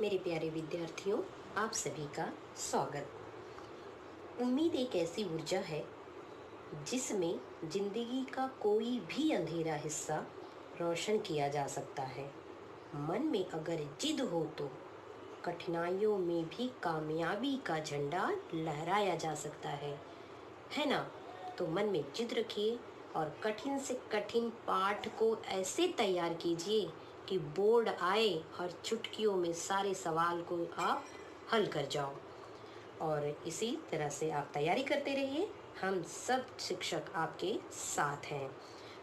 मेरे प्यारे विद्यार्थियों, आप सभी का स्वागत। उम्मीद एक ऐसी ऊर्जा है जिसमें जिंदगी का कोई भी अंधेरा हिस्सा रोशन किया जा सकता है। मन में अगर जिद हो तो कठिनाइयों में भी कामयाबी का झंडा लहराया जा सकता है ना? तो मन में जिद रखिए और कठिन से कठिन पाठ को ऐसे तैयार कीजिए कि बोर्ड आए और चुटकियों में सारे सवाल को आप हल कर जाओ। और इसी तरह से आप तैयारी करते रहिए, हम सब शिक्षक आपके साथ हैं।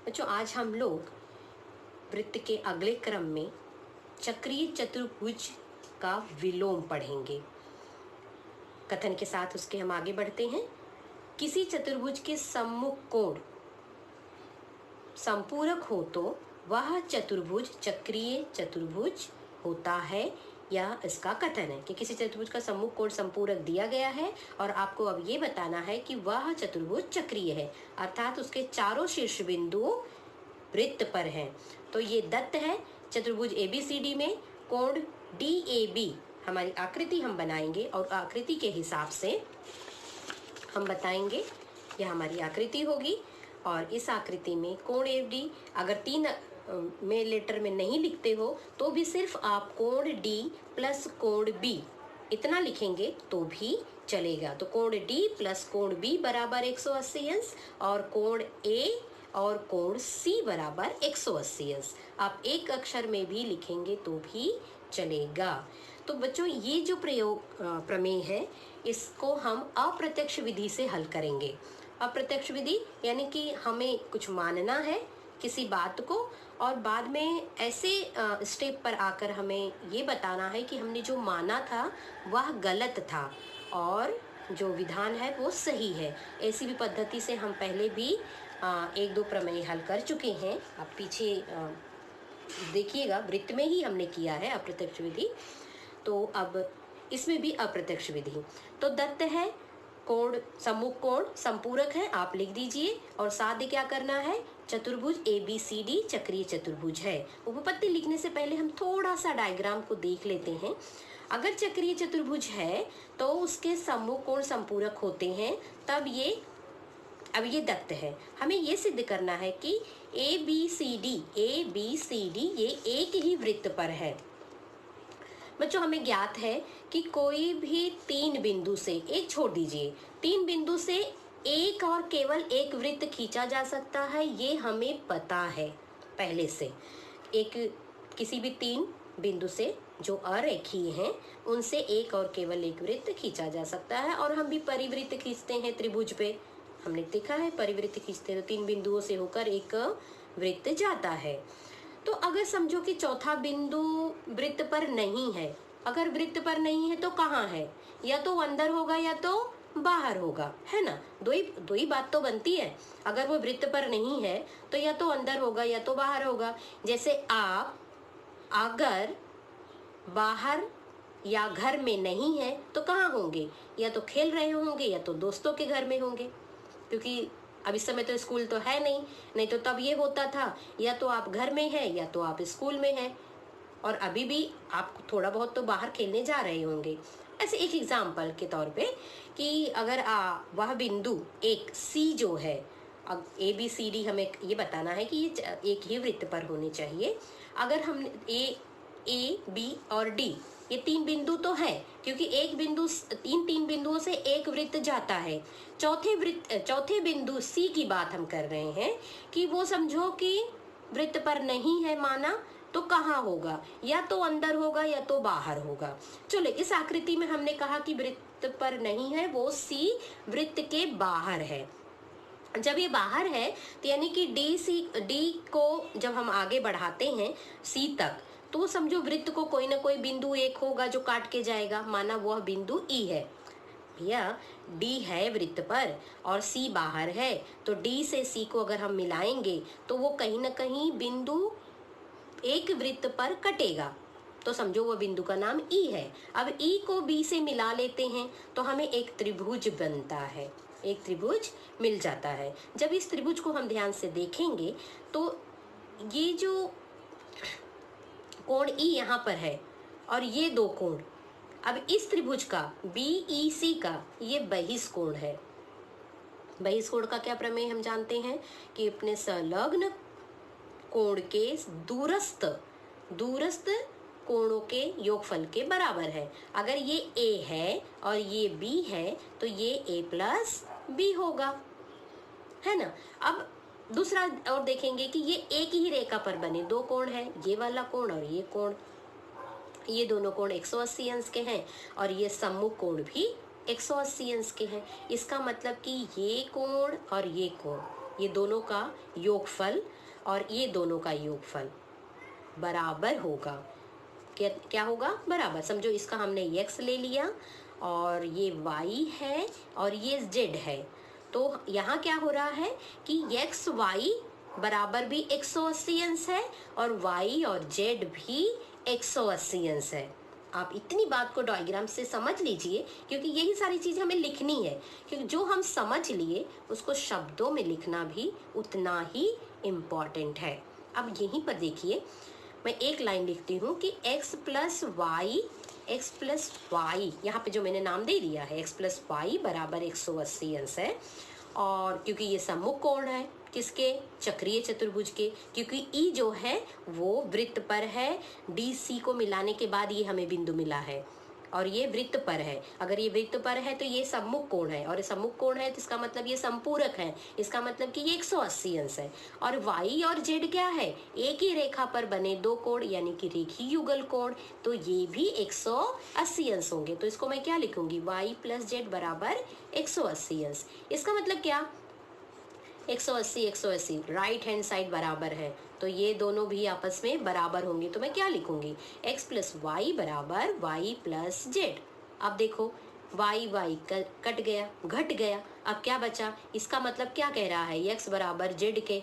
बच्चों, आज हम लोग वृत्त के अगले क्रम में चक्रीय चतुर्भुज का विलोम पढ़ेंगे। कथन के साथ उसके हम आगे बढ़ते हैं। किसी चतुर्भुज के सम्मुख कोण संपूरक हो तो वह चतुर्भुज चक्रीय चतुर्भुज होता है। यह इसका कथन है कि किसी चतुर्भुज का सम्मुख कोण संपूरक दिया गया है और आपको अब ये बताना है कि वह चतुर्भुज चक्रीय है, अर्थात उसके चारों शीर्ष बिंदु वृत्त पर हैं। तो ये दत्त है चतुर्भुज ABCD में कोण DAB हमारी आकृति हम बनाएंगे और आकृति के हिसाब से हम बताएंगे। यह हमारी आकृति होगी और इस आकृति में कोण AD अगर 3 में लेटर में नहीं लिखते हो तो भी सिर्फ आप कोण D प्लस कोण B इतना लिखेंगे तो भी चलेगा। तो कोण D प्लस कोण B बराबर 180 अंश और कोण A और कोण C बराबर 180 अंश। आप एक अक्षर में भी लिखेंगे तो भी चलेगा। तो बच्चों, ये जो प्रमेय है इसको हम अप्रत्यक्ष विधि से हल करेंगे। अप्रत्यक्ष विधि यानी कि हमें कुछ मानना है किसी बात को और बाद में ऐसे स्टेप पर आकर हमें ये बताना है कि हमने जो माना था वह गलत था और जो विधान है वो सही है। ऐसी भी पद्धति से हम पहले भी 1-2 प्रमेय हल कर चुके हैं। आप पीछे देखिएगा, वृत्त में ही हमने किया है अप्रत्यक्ष विधि। तो अब इसमें भी अप्रत्यक्ष विधि। तो दत्त है कोण सम्मुख कोण संपूरक है, आप लिख दीजिए और साथ ही क्या करना है, चतुर्भुज ABCD चक्रीय चतुर्भुज है। उपपत्ति लिखने से पहले हम थोड़ा सा डायग्राम को देख लेते हैं। अगर चक्रीय चतुर्भुज है तो उसके सम्मुख कोण संपूरक होते हैं, तब ये दत्त है। हमें ये सिद्ध करना है कि ABCD ये एक ही वृत्त पर है। बच्चों, हमें ज्ञात है कि कोई भी 3 बिंदु से, एक छोड़ दीजिए, 3 बिंदु से एक और केवल एक वृत्त खींचा जा सकता है, ये हमें पता है पहले से। किसी भी 3 बिंदु से जो अरेखीय हैं उनसे एक और केवल एक वृत्त खींचा जा सकता है। और हम भी परिवृत्त खींचते हैं त्रिभुज पे, हमने देखा है परिवृत्त खींचते हैं तो 3 बिंदुओं से होकर एक वृत्त जाता है। तो अगर समझो कि चौथा बिंदु वृत्त पर नहीं है, अगर वृत्त पर नहीं है तो कहाँ है, या तो अंदर होगा या तो बाहर होगा, है ना? दो ही बात तो बनती है। अगर वो वृत्त पर नहीं है तो या तो अंदर होगा या तो बाहर होगा। जैसे आप अगर बाहर या घर में नहीं है तो कहाँ होंगे, या तो खेल रहे होंगे या तो दोस्तों के घर में होंगे, क्योंकि अब इस समय तो स्कूल तो है नहीं तो तब ये होता था या तो आप घर में हैं या तो आप स्कूल में हैं, और अभी भी आप थोड़ा बहुत तो बाहर खेलने जा रहे होंगे। ऐसे एक एग्जाम्पल के तौर पे कि अगर वह बिंदु एक C जो है, अब ABCD हमें ये बताना है कि ये एक ही वृत्त पर होने चाहिए। अगर हम A, B और D ये 3 बिंदु तो है, क्योंकि एक बिंदु 3 बिंदुओं से एक वृत्त जाता है। चौथे बिंदु C की बात हम कर रहे हैं कि वो समझो कि वृत्त पर नहीं है माना, तो कहाँ होगा, या तो अंदर होगा या तो बाहर होगा। चलो, इस आकृति में हमने कहा कि वृत्त पर नहीं है, वो C वृत्त के बाहर है। जब ये बाहर है तो यानी कि D को जब हम आगे बढ़ाते हैं C तक, तो समझो वृत्त को कोई ना कोई बिंदु एक होगा जो काट के जाएगा, माना वह बिंदु E है। भैया, D है वृत्त पर और C बाहर है, तो D से C को अगर हम मिलाएंगे तो वो कहीं ना कहीं बिंदु एक वृत्त पर कटेगा, तो समझो वो बिंदु का नाम E है। अब E को B से मिला लेते हैं तो हमें एक त्रिभुज बनता है, एक त्रिभुज मिल जाता है। जब इस त्रिभुज को हम ध्यान से देखेंगे तो ये जो कोण E यहाँ पर है और ये दो कोण। अब इस त्रिभुज का BEC का ये बहिष्कोण है। बहिष्कोण का क्या प्रमेय हम जानते हैं कि अपने संलग्न कोण के दूरस्थ कोणों के योगफल के बराबर है। अगर ये A है और ये B है तो ये A प्लस B होगा, है ना। अब दूसरा और देखेंगे कि ये एक ही रेखा पर बने दो कोण हैं, ये वाला कोण और ये कोण। ये दोनों कोण 180 अंश के हैं और ये सम्मुख कोण भी 180 अंश के हैं। इसका मतलब कि ये कोण और ये कोण, ये दोनों का योगफल और ये दोनों का योगफल बराबर होगा। क्या होगा? बराबर। समझो इसका हमने x ले लिया और ये y है और ये z है, तो यहाँ क्या हो रहा है कि x y बराबर भी 180 अंश है और y और z भी 180 अंश है। आप इतनी बात को डायग्राम से समझ लीजिए, क्योंकि यही सारी चीज़ हमें लिखनी है, क्योंकि जो हम समझ लिए उसको शब्दों में लिखना भी उतना ही इम्पॉर्टेंट है। अब यहीं पर देखिए, मैं एक लाइन लिखती हूँ कि x प्लस वाई, यहाँ पे जो मैंने नाम दे दिया है x प्लस वाई बराबर 180 अंश है। और क्योंकि ये सम्मुख कोण है किसके? चक्रीय चतुर्भुज के, क्योंकि E जो है वो वृत्त पर है, DC को मिलाने के बाद ये हमें बिंदु मिला है और ये वृत्त पर है। अगर ये वृत्त पर है तो ये सम्मुख कोण है और सम्मुख कोण है तो इसका मतलब ये संपूरक है, इसका मतलब कि ये 180 अंश है। और y और z क्या है? एक ही रेखा पर बने दो कोण यानी कि रेखीय युगल कोण, तो ये भी 180 अंश होंगे। तो इसको मैं क्या लिखूंगी? y प्लस z बराबर 180 अंश। इसका मतलब क्या? 180 राइट हैंड साइड बराबर है, तो ये दोनों भी आपस में बराबर होंगे। तो मैं क्या लिखूंगी? x प्लस वाई बराबर y प्लस जेड। अब देखो y कट गया, घट गया, अब क्या बचा? इसका मतलब क्या कह रहा है? x बराबर जेड के,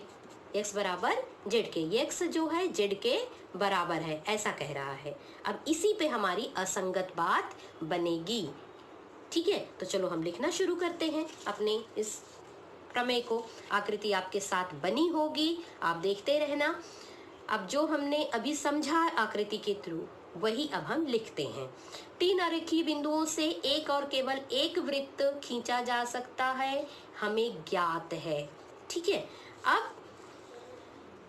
x बराबर जेड के, x जो है जेड के बराबर है, ऐसा कह रहा है। अब इसी पे हमारी असंगत बात बनेगी। ठीक है, तो चलो हम लिखना शुरू करते हैं अपने इस प्रमेय को। आकृति आपके साथ बनी होगी, आप देखते रहना। अब जो हमने अभी समझा आकृति के थ्रू वही अब हम लिखते हैं। 3 अरेखीय बिंदुओं से एक और केवल एक वृत्त खींचा जा सकता है, हमें ज्ञात है। ठीक है, अब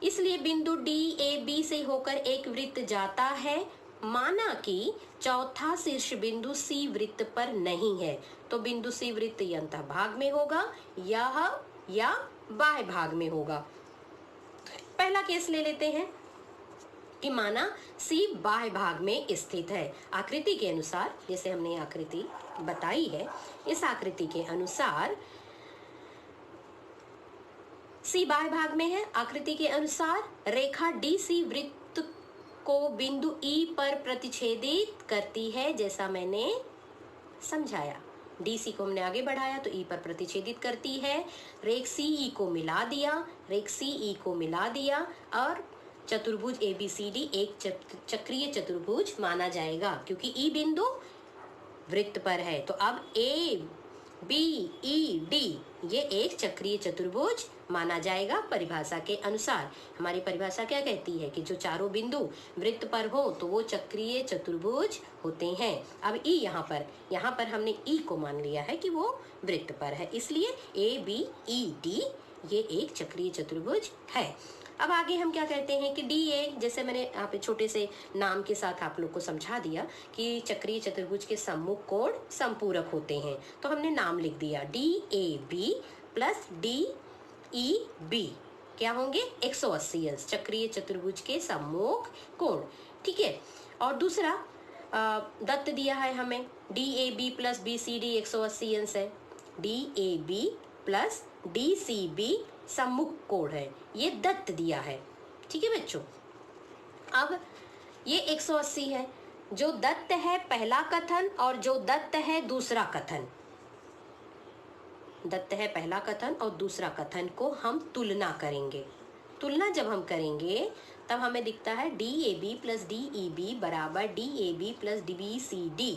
इसलिए बिंदु DAB से होकर एक वृत्त जाता है। माना कि चौथा शीर्ष बिंदु C वृत्त पर नहीं है, तो बिंदु C वृत्त या अंतः भाग में होगा या बाह्य भाग में होगा। पहला केस ले लेते हैं कि माना C बाह्य भाग में स्थित है। आकृति के अनुसार, जैसे हमने आकृति बताई है, इस आकृति के अनुसार C बाह्य भाग में है। आकृति के अनुसार रेखा DC वृत्त को बिंदु E पर प्रतिच्छेदित करती है, जैसा मैंने समझाया। DC को हमने आगे बढ़ाया तो E पर प्रतिच्छेदित करती है। रेख CE को मिला दिया और चतुर्भुज ABCD एक चक्रीय चतुर्भुज माना जाएगा, क्योंकि E बिंदु वृत्त पर है। तो अब ABED ये एक चक्रीय चतुर्भुज माना जाएगा परिभाषा के अनुसार। हमारी परिभाषा क्या कहती है कि जो चारों बिंदु वृत्त पर हो तो वो चक्रीय चतुर्भुज होते हैं। अब E यहाँ पर हमने E को मान लिया है कि वो वृत्त पर है, इसलिए ABED ये एक चक्रीय चतुर्भुज है। अब आगे हम क्या कहते हैं कि DA, जैसे मैंने यहाँ पे छोटे से नाम के साथ आप लोग को समझा दिया कि चक्रीय चतुर्भुज के सम्मुख कोण संपूरक होते हैं, तो हमने नाम लिख दिया DAB प्लस DEB क्या होंगे? 180 अंश, चक्रीय चतुर्भुज के सम्मुख कोण। ठीक है, और दूसरा दत्त दिया है हमें DAB प्लस BCD 180 अंश है। DAB प्लस DCB सम्मुख कोण है, ये दत्त दिया है। ठीक है बच्चों, अब ये 180 है। जो दत्त है पहला कथन और जो दत्त है दूसरा कथन, दत्त है पहला कथन और दूसरा कथन को हम तुलना करेंगे। तुलना जब हम करेंगे तब हमें दिखता है DAB प्लस DEB बराबर DAB प्लस BCD।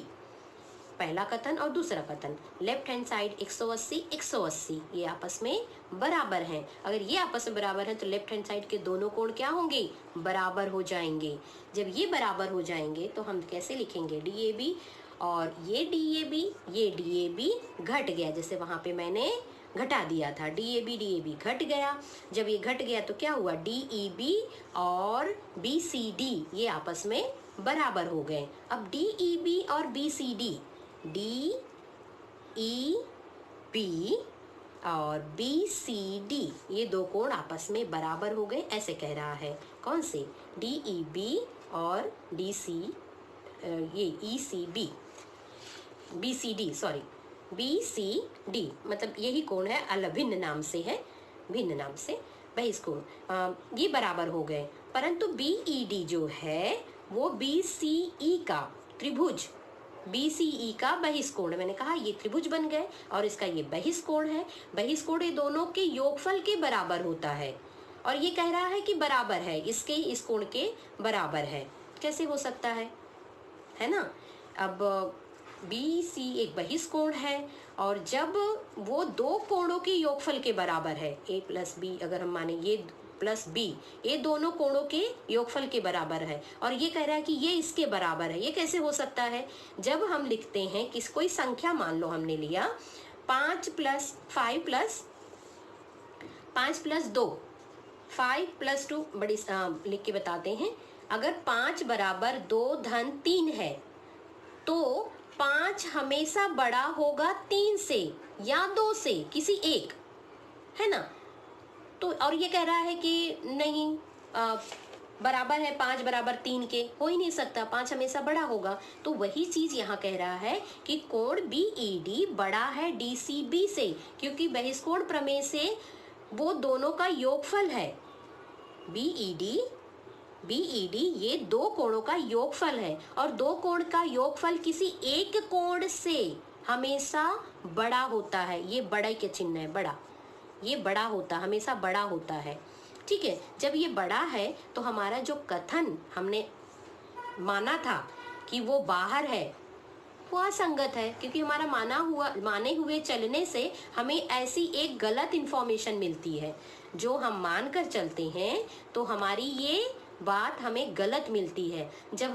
पहला कथन और दूसरा कथन, लेफ्ट हैंड साइड 180 180 ये आपस में बराबर हैं। अगर ये आपस में बराबर हैं तो लेफ्ट हैंड साइड के दोनों कोण क्या होंगे, बराबर हो जाएंगे। जब ये बराबर हो जाएंगे तो हम कैसे लिखेंगे, DAB, और ये DAB घट गया, जैसे वहां पे मैंने घटा दिया था, DAB घट गया। जब ये घट गया तो क्या हुआ, DEB और BCD ये आपस में बराबर हो गए। अब DEB और BCD, DEB और BCD ये दो कोण आपस में बराबर हो गए, ऐसे कह रहा है। कौन से, DEB और ECB, BCD, सॉरी BCD, मतलब यही कोण है, अलग भिन्न नाम से है, भिन्न नाम से बहिष्कोण, ये बराबर हो गए। परंतु BED जो है वो BCE का त्रिभुज, BCE का बहिष्कोण, मैंने कहा ये त्रिभुज बन गए और इसका ये बहिष्कोण है। बहिष्कोण ये दोनों के योगफल के बराबर होता है, और ये कह रहा है कि बराबर है, इसके इस कोण के बराबर है। कैसे हो सकता है ना। अब BC एक बहिष्कोण है, और जब वो दो कोणों के योगफल के बराबर है, A प्लस B, अगर हम माने ये प्लस B, ये दोनों कोणों के योगफल के बराबर है, और ये कह रहा है कि ये इसके बराबर है। ये कैसे हो सकता है, जब हम लिखते हैं कि कोई संख्या, मान लो हमने लिया 5 प्लस 2, 5 प्लस 2, बड़ी लिख के बताते हैं। अगर 5 बराबर 2 धन 3 है तो 5 हमेशा बड़ा होगा 3 से या 2 से, किसी एक, है ना। तो और ये कह रहा है कि नहीं, बराबर है 5 बराबर 3 के, हो ही नहीं सकता, 5 हमेशा बड़ा होगा। तो वही चीज यहाँ कह रहा है कि कोण BED बड़ा है DCB से, क्योंकि बहिष्कोण प्रमेय से वो दोनों का योगफल है। BED ये दो कोणों का योगफल है, और दो कोण का योगफल किसी एक कोण से हमेशा बड़ा होता है। ये बड़ा के चिन्ह है, बड़ा, ये बड़ा होता, हमेशा बड़ा होता है। ठीक है, जब ये बड़ा है तो हमारा जो कथन हमने माना था कि वो बाहर है, वो असंगत है, क्योंकि हमारा माने हुए चलने से हमें ऐसी एक गलत इंफॉर्मेशन मिलती है। जो हम मान कर चलते हैं तो हमारी ये बात हमें गलत मिलती है। जब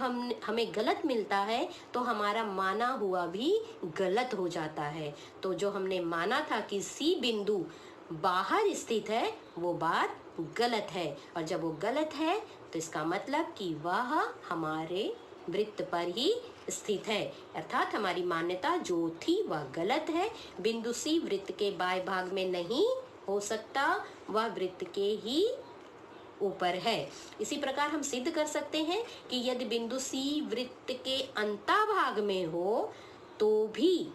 हमें गलत मिलता है तो हमारा माना हुआ भी गलत हो जाता है। तो जो हमने माना था कि C बिंदु बाहर स्थित है, वो बात गलत है, और जब वो गलत है तो इसका मतलब कि वह हमारे वृत्त पर ही स्थित है, अर्थात हमारी मान्यता जो थी वह गलत है। बिंदु C वृत्त के बाएं भाग में नहीं हो सकता, वह वृत्त के ही ऊपर है। इसी प्रकार हम सिद्ध कर सकते हैं कि यदि बिंदु C वृत्त के अंतभाग में हो तो भी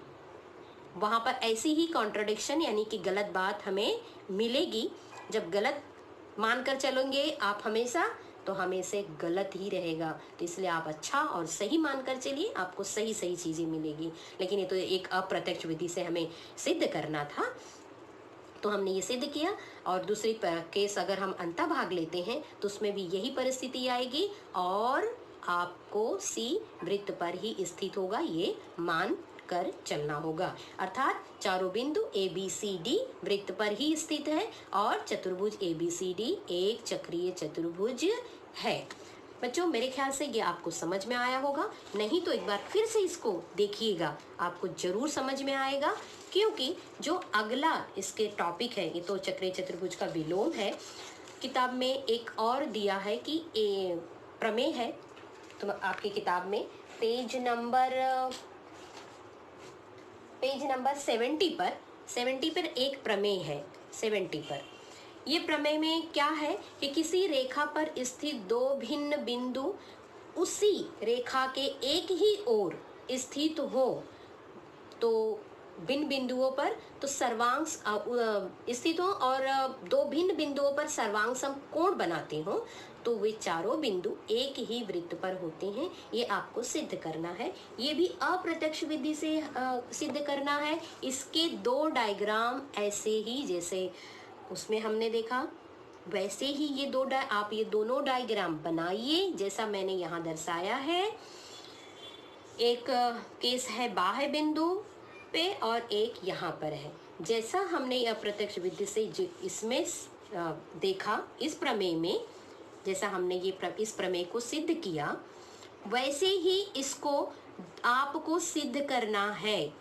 वहां पर ऐसी ही कॉन्ट्रडिक्शन, यानी कि गलत बात हमें मिलेगी। जब गलत मानकर चलेंगे आप हमेशा, तो हमेशा गलत ही रहेगा। तो इसलिए आप अच्छा और सही मानकर चलिए, आपको सही सही चीजें मिलेगी। लेकिन ये तो एक अप्रत्यक्ष विधि से हमें सिद्ध करना था, तो हमने ये सिद्ध किया। और दूसरी केस अगर हम अंतभाग लेते हैं तो उसमें भी यही परिस्थिति आएगी, और आपको C वृत्त पर ही स्थित होगा, ये मान कर चलना होगा। अर्थात चारों बिंदु ABCD वृत्त पर ही स्थित है, और चतुर्भुज ABCD एक चक्रीय चतुर्भुज है। बच्चों, मेरे ख्याल से ये आपको समझ में आया होगा, नहीं तो एक बार फिर से इसको देखिएगा, आपको जरूर समझ में आएगा। क्योंकि जो अगला इसके टॉपिक है, ये तो चक्रीय चतुर्भुज का विलोम है। किताब में एक और दिया है कि प्रमेय है, तो आपकी किताब में पेज नंबर 70 पर एक प्रमेय है। 70 पर ये प्रमेय में क्या है कि किसी रेखा पर स्थित दो भिन्न बिंदु उसी रेखा के एक ही ओर स्थित हो, तो भिन्न बिंदुओं पर तो सर्वांश स्थित हो, और दो भिन्न बिंदुओं पर सर्वांग कोण बनाते हो, तो वे चारों बिंदु एक ही वृत्त पर होते हैं। ये आपको सिद्ध करना है। ये भी अप्रत्यक्ष विधि से सिद्ध करना है। इसके दो डायग्राम ऐसे ही जैसे उसमें हमने देखा, वैसे ही ये आप ये दोनों डायग्राम बनाइए जैसा मैंने यहाँ दर्शाया है। एक केस है बाह्य बिंदु पे और एक यहाँ पर है। जैसा हमने अप्रत्यक्ष विधि से इसमें देखा, इस प्रमेय में जैसा हमने इस प्रमेय को सिद्ध किया, वैसे ही इसको आपको सिद्ध करना है,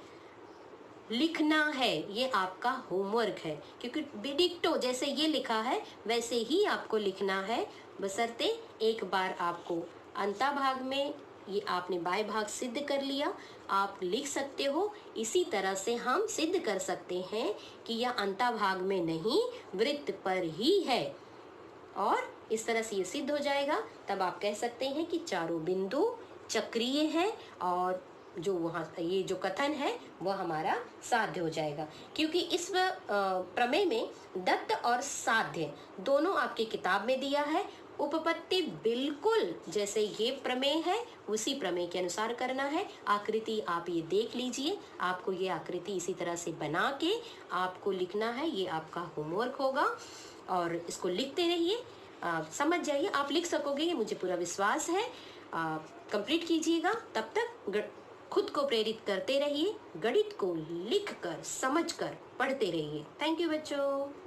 लिखना है। ये आपका होमवर्क है, क्योंकि डिक्टो जैसे ये लिखा है वैसे ही आपको लिखना है, बशर्ते एक बार आपको अंतभाग में ये आपने बाह्य भाग सिद्ध कर लिया, आप लिख सकते हो। इसी तरह से हम सिद्ध कर सकते हैं कि यह अंतभाग में नहीं, वृत्त पर ही है, और इस तरह से ये सिद्ध हो जाएगा। तब आप कह सकते हैं कि चारों बिंदु चक्रीय है, और जो वहाँ ये जो कथन है वह हमारा साध्य हो जाएगा। क्योंकि इस प्रमेय में दत्त और साध्य दोनों आपकी किताब में दिया है। उपपत्ति बिल्कुल जैसे ये प्रमेय है उसी प्रमेय के अनुसार करना है। आकृति आप ये देख लीजिए, आपको ये आकृति इसी तरह से बना के आपको लिखना है। ये आपका होमवर्क होगा और इसको लिखते रहिए, समझ जाइए, आप लिख सकोगे, ये मुझे पूरा विश्वास है। कंप्लीट कीजिएगा। तब तक खुद को प्रेरित करते रहिए, गणित को लिखकर समझकर पढ़ते रहिए। थैंक यू बच्चों।